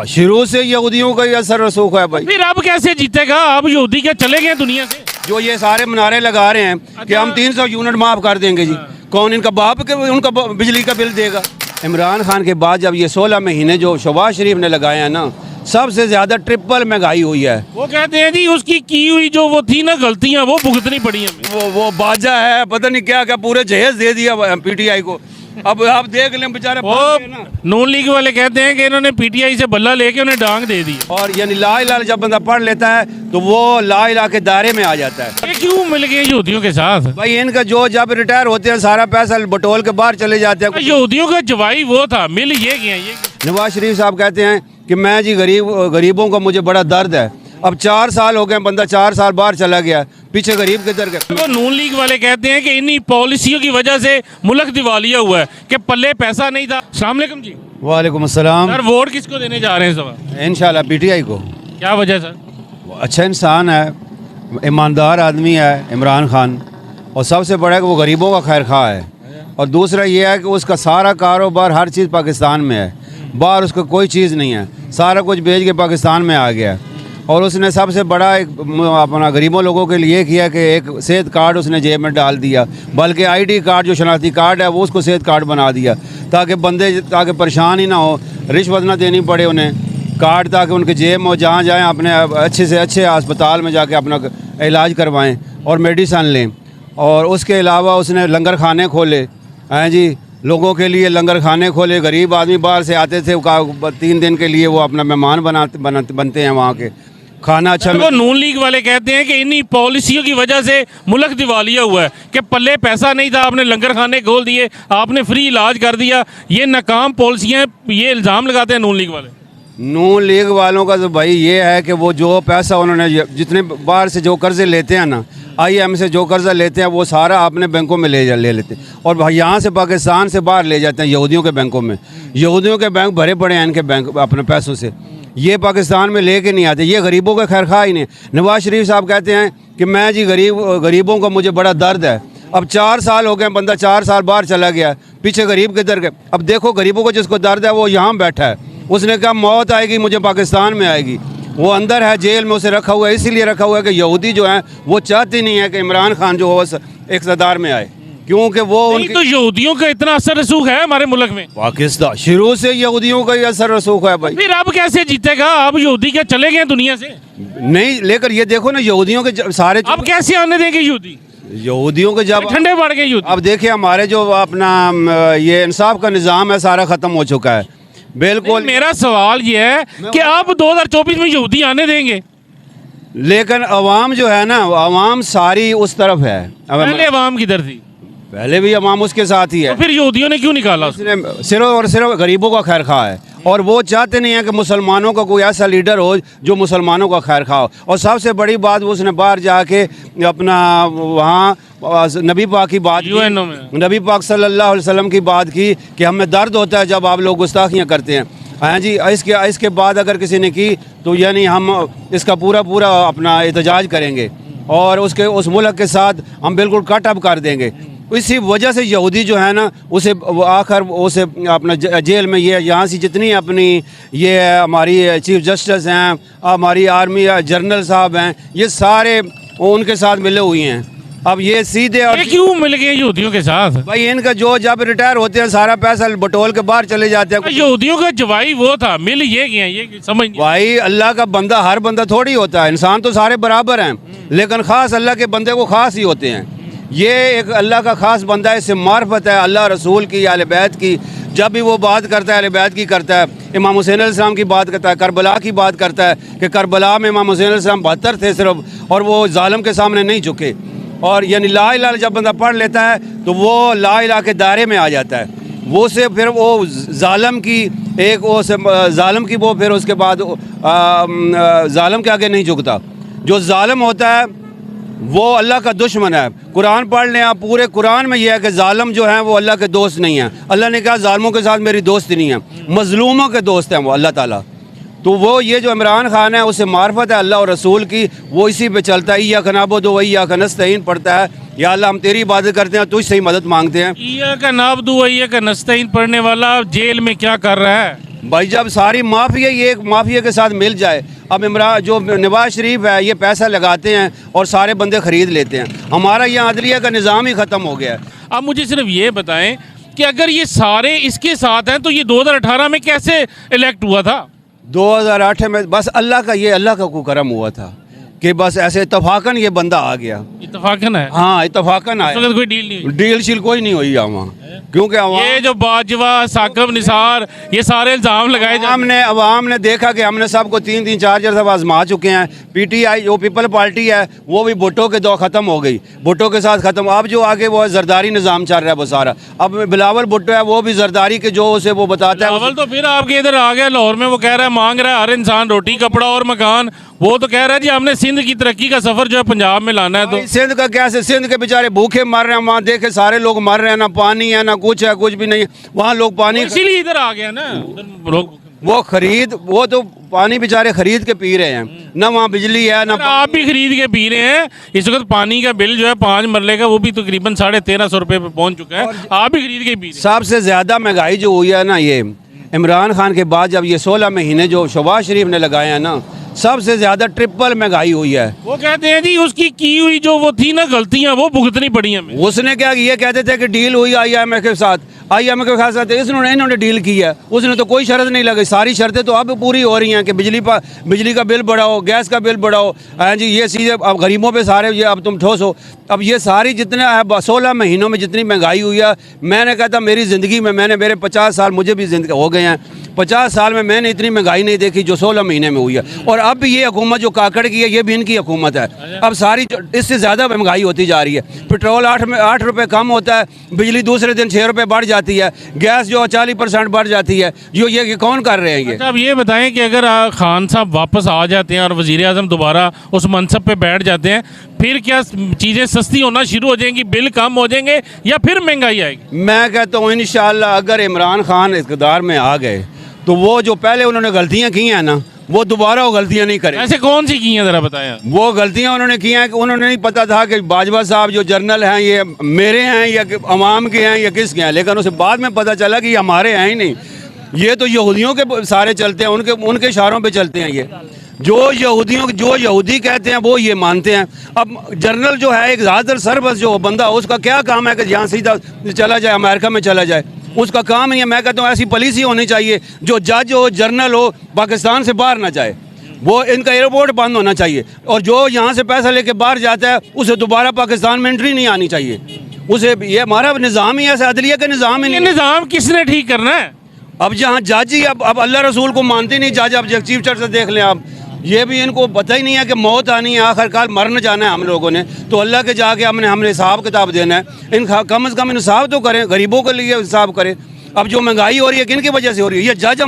शुरू से यहूदियों का ही असर रसूख है भाई। फिर अब कैसे जीतेगा? अब यहूदी क्या चले गए दुनिया से? जो ये सारे मुनारे लगा रहे हैं कि हम 300 यूनिट माफ कर देंगे जी, कौन इनका बाप के उनका बिजली का बिल देगा? इमरान खान के बाद जब ये 16 महीने जो शहबाज शरीफ ने लगाए हैं ना, सबसे ज्यादा ट्रिपल महंगाई हुई है। वो कहते हैं जी उसकी की हुई जो वो थी ना गलतियां वो भुगतनी पड़ी हमें। वो बाजा है, पता नहीं क्या क्या पूरे जहेज दे दिया पीटीआई को। अब आप देख लें बेचारे वो नून लीग वाले कहते हैं कि इन्होंने पीटीआई से बल्ला लेके उन्हें डांग दे दी। और यानी ला इलाहा जब बंदा पढ़ लेता है तो वो ला इलाहा के दायरे में आ जाता है। ये क्यों मिल गए यहूदियों के साथ? भाई इनका जो जब रिटायर होते हैं सारा पैसा बटोल के बाहर चले जाते हैं। यहूदियों का जवाई वो था, मिल ये गया। ये नवाज शरीफ साहब कहते हैं कि मैं जी गरीबों का मुझे बड़ा दर्द है। अब 4 साल हो गए, बंदा 4 साल बाहर चला गया, पीछे गरीब किधर गए? वो नून लीग वाले कहते हैं कि इन्हीं पॉलिसियों की वजह से मुल्क दिवालिया हुआ है कि पल्ले पैसा नहीं था। अस्सलाम वालेकुम जी। वालेकुम अस्सलाम। सर वोट किसको देने जा रहे हैं सर? इंशाल्लाह पीटीआई को। क्या वजह सर? वो अच्छा इंसान है, ईमानदार आदमी है इमरान खान, और सबसे बड़ा है कि वो गरीबों का खैर खा है। और दूसरा ये है कि उसका सारा कारोबार हर चीज़ पाकिस्तान में है, बाहर उसका कोई चीज़ नहीं है, सारा कुछ बेच के पाकिस्तान में आ गया। और उसने सबसे बड़ा एक अपना गरीबों लोगों के लिए किया कि एक सेहत कार्ड उसने जेब में डाल दिया, बल्कि आईडी कार्ड जो शनाख्ती कार्ड है वो उसको सेहत कार्ड बना दिया, ताकि बंदे ताकि परेशान ही ना हो, रिश्वत ना देनी पड़े उन्हें, कार्ड ताकि उनके जेब में जहाँ जाएँ अपने अच्छे से अच्छे अस्पताल में जाके अपना इलाज करवाएँ और मेडिसन लें। और उसके अलावा उसने लंगर खाने खोले हैं जी, लोगों के लिए लंगर खाने खोले। गरीब आदमी बाहर से आते थे, 3 दिन के लिए वो अपना मेहमान बनते हैं वहाँ के, खाना अच्छा। वो नून लीग वाले कहते हैं कि इन्हीं पॉलिसियों की वजह से मुल्क दिवालिया हुआ है कि पल्ले पैसा नहीं था, आपने लंगर खाने खोल दिए, आपने फ्री इलाज कर दिया। ये नाकाम पॉलिसियाँ, ये इल्ज़ाम लगाते हैं नून लीग वाले। नून लीग वालों का तो भाई ये है कि वो जो पैसा उन्होंने जितने बाहर से जो कर्जे लेते हैं ना, IM से जो कर्जा लेते हैं वो सारा अपने बैंकों में ले लेते हैं, और भाई यहाँ से पाकिस्तान से बाहर ले जाते हैं यहूदियों के बैंकों में। यहूदियों के बैंक भरे पड़े हैं इनके बैंक अपने पैसों से, ये पाकिस्तान में लेके नहीं आते। ये गरीबों का खैर खा ही नहीं। नवाज शरीफ साहब कहते हैं कि मैं जी गरीबों का मुझे बड़ा दर्द है। अब 4 साल हो गए, बंदा 4 साल बाहर चला गया, पीछे गरीब किधर गए? अब देखो गरीबों को जिसको दर्द है वो यहाँ बैठा है, उसने कहा मौत आएगी मुझे पाकिस्तान में आएगी, वो अंदर है जेल में, उसे रखा हुआ है। इसीलिए रखा हुआ है कि यहूदी जो हैं वो चाहते नहीं है कि इमरान खान जो हो इक़्तिदार में आए, क्योंकि वो उनकी तो यहूदियों का इतना असर रसूख है हमारे मुल्क में। पाकिस्तान शुरू से यहूदियों का ही असर रसूख है भाई। फिर अब कैसे जीतेगा? अब यहूदी क्या चले गए दुनिया से? नहीं, लेकर ये देखो ना यहूदियों के सारे, अब कैसे आने देंगे यहूदी? यहूदियों के जब ठंडे पड़ गए यहूदी। अब देखिए हमारे जो अपना ये इंसाफ का निज़ाम है सारा ख़त्म हो चुका है बिल्कुल। मेरा सवाल ये है कि आप 2024 में यहूदी आने देंगे? लेकिन अवाम जो है ना, अवाम सारी उस तरफ है। पहले अवाम किधर थी? पहले भी अवाम उसके साथ ही है, तो फिर यहूदियों ने क्यों निकाला? उसने सिर्फ और सिर्फ गरीबों का खैर खा है, और वो चाहते नहीं है कि मुसलमानों का कोई ऐसा लीडर हो जो मुसलमानों का खैर खा हो। और सबसे बड़ी बात वो उसने बाहर जाके अपना वहाँ नबी पाक की बात की, नबी पाक सल्लल्लाहु अलैहि वसल्लम की बात की कि हमें दर्द होता है जब आप लोग गुस्ताखियाँ करते हैं। हाँ जी, इसके बाद अगर किसी ने की तो यानी हम इसका पूरा अपना एहतजाज करेंगे और उस मुल्क के साथ हम बिल्कुल कट अप कर देंगे। इसी वजह से यहूदी जो है ना उसे आखिर उसे अपना जेल में, ये यहाँ से जितनी अपनी ये हमारी चीफ जस्टिस हैं, हमारी आर्मी जनरल साहब हैं, ये सारे उनके साथ मिले हुए हैं। अब ये सीधे और क्यों मिल गए यहूदियों के साथ? भाई इनका जो जब रिटायर होते हैं सारा पैसा बटोल के बाहर चले जाते हैं। यहूदियों का जवाई वो था, मिल ये गया, ये समझ। भाई अल्लाह का बंदा हर बंदा थोड़ी होता है, इंसान तो सारे बराबर हैं, लेकिन ख़ास अल्लाह के बंदे को ख़ास ही होते हैं। ये एक अल्लाह का ख़ास बंदा है, इससे मार्फत है अल्लाह रसूल की, अहले बैत की। जब भी वो बात करता है अहले बैत की करता है, इमाम हुसैन अलैहिस्सलाम की बात करता है, करबला की बात करता है कि करबला में इमाम हुसैन अलैहिस्सलाम 72 थे सिर्फ, और वो जालिम के सामने नहीं झुके। और यानी ला इलाहा जब बंदा पढ़ लेता है तो वो ला इलाहा के दायरे में आ जाता है। वो से फिर वो जालिम की एक वो से जालिम की वो फिर उसके बाद जालिम के आगे नहीं झुकता। जो जालिम होता है वो अल्लाह का दुश्मन है। कुरान पढ़ लें आप, पूरे कुरान में यह है कि जालिम जो हैं वो अल्लाह के दोस्त नहीं हैं। अल्लाह ने कहा जालिमों के साथ मेरी दोस्ती नहीं है, मजलूमों के दोस्त हैं वो अल्लाह ताला। तो वो ये जो इमरान खान है उसे मार्फत है अल्लाह और रसूल की, वो इसी पे चलता है। इय्याका नअबुदु व इय्याका नस्तईन पढ़ता है, या अल्लाह हम तेरी इबादत करते हैं, तुझसे ही मदद मांगते हैं। इय्याका नअबुदु व इय्याका नस्तईन पढ़ने वाला जेल में क्या कर रहा है? भाई जब सारी माफिया ये एक माफिया के साथ मिल जाए, अब इमरान जो नवाज शरीफ है ये पैसा लगाते हैं और सारे बंदे ख़रीद लेते हैं। हमारा यहाँ अदलिया का निज़ाम ही ख़त्म हो गया है। आप मुझे सिर्फ ये बताएं कि अगर ये सारे इसके साथ हैं तो ये 2018 में कैसे इलेक्ट हुआ था? 2008 में बस अल्लाह का कोई करम हुआ था कि बस ऐसे इतफाकन ये बंदा आ गया। इत्तफाकन है? हाँ इतफाकन आया, कोई डील नहीं हुई? डील शील कोई नहीं हुई वहाँ, क्योंकि ये जो बाजवा, साकिब निसार, ये सारे इल्ज़ाम लगाए अवाम ने देखा कि हमने सबको 3-3 4 दफ़ा आजमा चुके हैं। पीटीआई जो पीपल पार्टी है वो भी भुट्टो के दौर ख़त्म हो गई, भुट्टो के साथ ख़त्म। अब जो आगे वो जरदारी निज़ाम चल रहा है वो सारा। अब बिलावल भुट्टो है वो भी जरदारी के जो उसे वो बताता है। बिलावल तो फिर आपके इधर आ गया लाहौर में, वो कह रहा है मांग रहा है हर इंसान रोटी कपड़ा और मकान। वो तो कह रहा है जी हमने सिंध की तरक्की का सफ़र जो है पंजाब में लाना है। तो सिंध का क्या है, सिंध के बेचारे भूखे मर रहे हैं, वहाँ देखे सारे लोग मर रहे हैं, ना पानी है ना कुछ है, कुछ भी नहीं है वहाँ। लोग पानी इसीलिए इधर आ गया ना, उधर लोग वो तो पानी बेचारे खरीद के पी रहे हैं, ना वहाँ बिजली है ना। आप भी खरीद के पी रहे हैं। इस वक्त पानी का बिल जो है 5 मरले का वो भी तकरीबन 1350 रुपये पे पहुँच चुका है। आप भी खरीद के पी रहे हैं। सबसे ज़्यादा महंगाई जो हुई है ना ये इमरान खान के बाद, जब ये 16 महीने जो शहबाज शरीफ ने लगाए हैं ना, सबसे ज़्यादा ट्रिपल महंगाई हुई है। वो कहते हैं जी उसकी की हुई जो वो थी ना गलतियां वो भुगतनी पड़ी हमें। उसने क्या ये कहते थे कि डील हुई IMF के साथ, IMF के साथ इन्होंने डील की है, उसने तो कोई शर्त नहीं लगाई। सारी शर्तें तो अब पूरी हो रही हैं कि बिजली का बिल बढ़ाओ, गैस का बिल बढ़ाओ, हाँ जी ये चीज़ें अब गरीबों पे सारे ये अब तुम ठोस हो। अब ये सारी जितने 16 महीनों में जितनी महंगाई हुई है, मैंने कहा था मेरी ज़िंदगी में मेरे 50 साल मुझे भी जिंदगी हो गए हैं, 50 साल में मैंने इतनी महंगाई नहीं देखी जो 16 महीने में हुई है। और अब भी ये हुकूमत जो काकड़ की है ये भी इनकी हुकूमत है। अब सारी इससे ज़्यादा महंगाई होती जा रही है। पेट्रोल 8 रुपये कम होता है, बिजली दूसरे दिन 6 रुपये बढ़ जाती है, गैस जो 40% बढ़ जाती है। ये कौन कर रहे हैं ये? अच्छा, अब ये बताएं कि अगर खान साहब वापस आ जाते हैं और वज़ीर आज़म दोबारा उस मनसब पे बैठ जाते हैं, फिर क्या चीज़ें सस्ती होना शुरू हो जाएंगी, बिल कम हो जाएंगे या फिर महंगाई आएगी? मैं कहता हूँ इंशाअल्लाह अगर इमरान खान इक़्तिदार में आ गए तो वो जो पहले उन्होंने गलतियाँ की हैं ना, वो दोबारा वो गलतियाँ नहीं करें। ऐसे कौन सी की हैं ज़रा बताएं। वो गलतियाँ उन्होंने की हैं कि उन्होंने नहीं पता था कि बाजवा साहब जो जनरल हैं ये मेरे हैं या अवाम के हैं या किसके हैं, लेकिन उसे बाद में पता चला कि ये हमारे हैं ही नहीं, ये तो यहूदियों के सारे चलते हैं, उनके इशारों पे चलते हैं। ये जो यहूदी कहते हैं वो ये मानते हैं। अब जनरल जो है एक ज़्यादातर सरबस जो बंदा, उसका क्या काम है कि यहाँ सीधा चला जाए अमेरिका में चला जाए, उसका काम नहीं है। मैं कहता हूँ ऐसी पॉलिसी होनी चाहिए जो जज हो जनरल हो पाकिस्तान से बाहर ना जाए, वो इनका एयरपोर्ट बंद होना चाहिए। और जो यहाँ से पैसा लेके बाहर जाता है उसे दोबारा पाकिस्तान में एंट्री नहीं आनी चाहिए। उसे ये हमारा निज़ाम ही ऐसा, अदलिया का निज़ाम ही नहीं। निज़ाम किसने ठीक करना है? अब जहाँ जज ही अब अल्लाह रसूल को मानते नहीं जज। अब चीफ जज से देख लें आप, ये भी इनको पता ही नहीं है कि मौत आनी है, आखिरकार मरने जाना है हम लोगों ने, तो अल्लाह के जाके हमने हिसाब किताब देना है। इन कम से कम इंसाफ तो करें, गरीबों के लिए हिसाब करें। अब जो महंगाई हो रही है किन की वजह से हो रही है? ये जज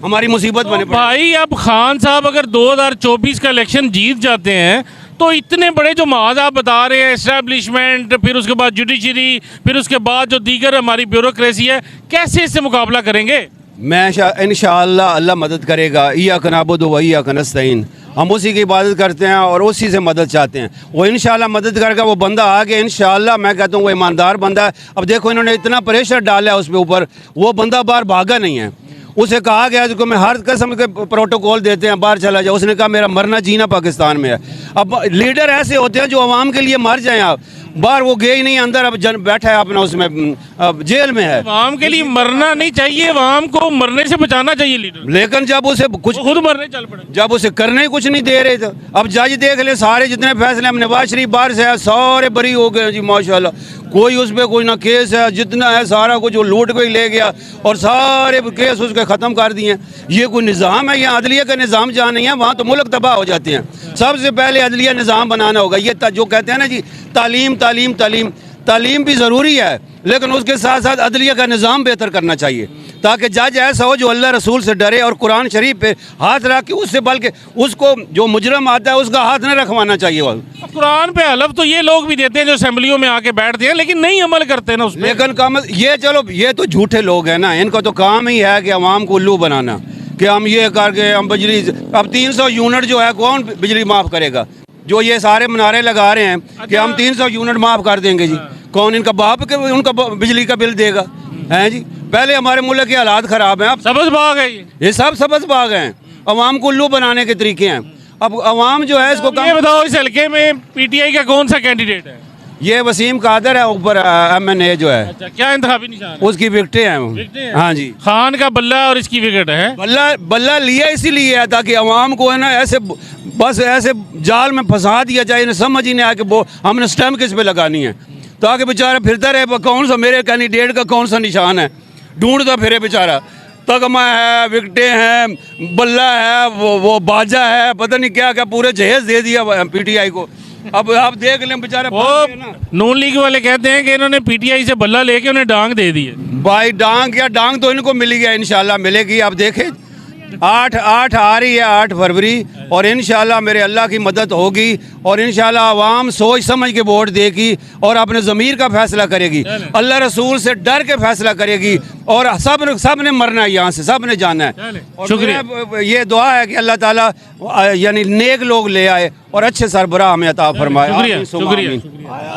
हमारी मुसीबत बने पड़े। भाई अब खान साहब अगर 2024 का इलेक्शन जीत जाते हैं तो इतने बड़े जो महाज आप बता रहे हैं, एस्टैब्लिशमेंट, फिर उसके बाद जुडिशरी, फिर उसके बाद जो दीगर हमारी ब्यूरोक्रेसी है, कैसे इससे मुकाबला करेंगे? मैं इंशाअल्लाह अल्लाह मदद करेगा। इय्याका नअबुदु व इय्याका नस्तईन, हम उसी की इबादत करते हैं और उसी से मदद चाहते हैं। वो इंशाअल्लाह मदद करेगा। वो बंदा आ गया इंशाअल्लाह, मैं कहता हूँ वो ईमानदार बंदा है। अब देखो इन्होंने इतना प्रेशर डाला है उसके ऊपर, वो बंदा बाहर भागा नहीं है। उसे कहा गया जिसको मैं हर किस्म के प्रोटोकॉल देते हैं बाहर चला जाए, उसने कहा मेरा मरना जीना पाकिस्तान में है। अब लीडर ऐसे होते हैं जो आवाम के लिए मर जाएं। आप बाहर वो गए ही नहीं, अंदर अब बैठा है अपना उसमें, अब जेल में है। आवाम के लिए मरना नहीं चाहिए, आवाम को मरने से बचाना चाहिए लीडर। लेकिन जब उसे कुछ खुद मरने चल पड़े, जब उसे करने ही कुछ नहीं दे रहे थे। अब जज देख ले सारे जितने फैसले हम नवाज शरीफ बाहर से है सारे बरी हो गए जी माशाल्लाह। कोई उस पर कोई ना केस है, जितना है सारा कुछ वो लूट के ही ले गया और सारे केस उसके ख़त्म कर दिए। ये कोई निज़ाम है? यहाँ अदलिया का निज़ाम जहाँ नहीं है वहाँ तो मुल्क तबाह हो जाते हैं। सबसे पहले अदलिया निज़ाम बनाना होगा। ये जो कहते हैं ना जी तालीम तालीम तालीम, तालीम भी ज़रूरी है, लेकिन उसके साथ साथ अदलिया का निज़ाम बेहतर करना चाहिए ताकि जज ऐसा हो जो अल्लाह रसूल से डरे और कुरान शरीफ पे हाथ रख के उससे, बल्कि उसको जो मुजरम आता है उसका हाथ न रखवाना चाहिए। कुरान पे हलफ तो ये लोग भी देते हैं जो असेंबलियों में आके बैठते हैं, लेकिन नहीं अमल करते ना उसमें। लेकिन काम ये, चलो ये तो झूठे लोग हैं ना, इनका तो काम ही है कि अवाम को उल्लू बनाना कि हम ये करके हम बिजली, अब 300 यूनिट जो है कौन बिजली माफ़ करेगा? जो ये सारे मनारे लगा रहे हैं कि हम 300 यूनिट माफ़ कर देंगे जी, कौन इनका बाप के उनका बिजली का बिल देगा? हैं जी। पहले हमारे मुल्क के हालात ख़राब हैं, अब सब्ज़ बाग है ये सब सब्ज़ बाग हैं। अवाम को उल्लू बनाने के तरीके हैं। अब अवाम जो है इसको ये बताओ इस हल्के में पीटीआई का कौन सा कैंडिडेट है? ये वसीम कादर है ऊपर MNA जो है, अच्छा, क्या इंतखाबी निशान है? उसकी विकटें हैं विकटें हैं? हाँ जी। खान का बल्ला और इसकी विकेट है। बल्ला लिया इसीलिए है ताकि अवाम को है ना ऐसे बस ऐसे जाल में फंसा दिया जाए, इन्हें समझ ही नहीं आया कि वो हमने स्टैम्प किस पे लगानी है, ताकि बेचारा फिरता रहे कौन सा मेरे कैंडिडेट का कौन सा निशान है, ढूंढता फिरे बेचारा। तगमा है, विकटें हैं, बल्ला है, वो बाजा है, पता नहीं क्या क्या पूरे जहेज दे दिया PTI को। अब आप देख लें बेचारा वो नून लीग वाले कहते हैं कि इन्होंने पीटीआई से बल्ला लेके उन्हें डांग दे दी है। भाई डांग तो इनको मिली है, इंशाल्लाह मिलेगी। आप देखें 8 आ रही है 8 फरवरी, और इंशाल्लाह मेरे अल्लाह की मदद होगी, और इंशाल्लाह आवाम सोच समझ के वोट देगी और अपने ज़मीर का फैसला करेगी, अल्लाह रसूल से डर के फैसला करेगी। और सब ने मरना है, यहाँ से सब ने जाना है। और शुक्रिया। ये दुआ है कि अल्लाह ताला यानी नेक लोग ले आए और अच्छे सरबराह हमें अता फरमाए। शुक्रिया आमीन सुम्मा शुक्रिया आमीन। शुक्रिया।